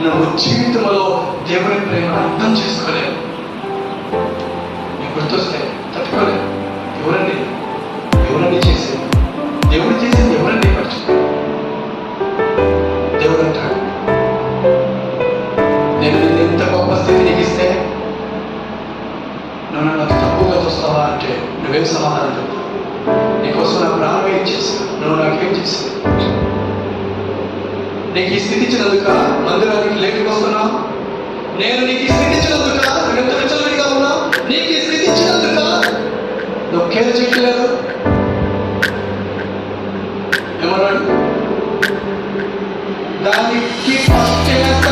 నువ్వు జీవితంలో దేవుని ప్రేమ అర్థం చేసుకోలేవు. నీకు గుర్తొస్తే తట్టుకోలేవు. ఎవరండి చేసేది? దేవుడు చేసేది ఎవరండి? మర్చిపో. దేవుడు అంటాడు, నేను నిన్ను ఇంత గొప్ప స్థితి నీకు ఇస్తే నువ్వు నన్ను అంత తక్కువగా చూస్తావా అంటే నువ్వేం సమాధానం చెప్తావు? నీకోసం నా ప్రాణమే ఇచ్చేసాను, నువ్వు నాకేం చేసావు? నీకు ఈ స్థితి ఇచ్చినందుక మందిరానికి లేటుగా వస్తున్నావు? నేను నీకు ఈ స్థితి ఇచ్చినందుక నువ్వు ఎంత విచలవిడిగా ఉన్నావు? నీకు ఈ స్థితి ఇచ్చినందుక నువ్వు కేర్ చేయట్లేదు. ఏమన్నాడు? దాన్ని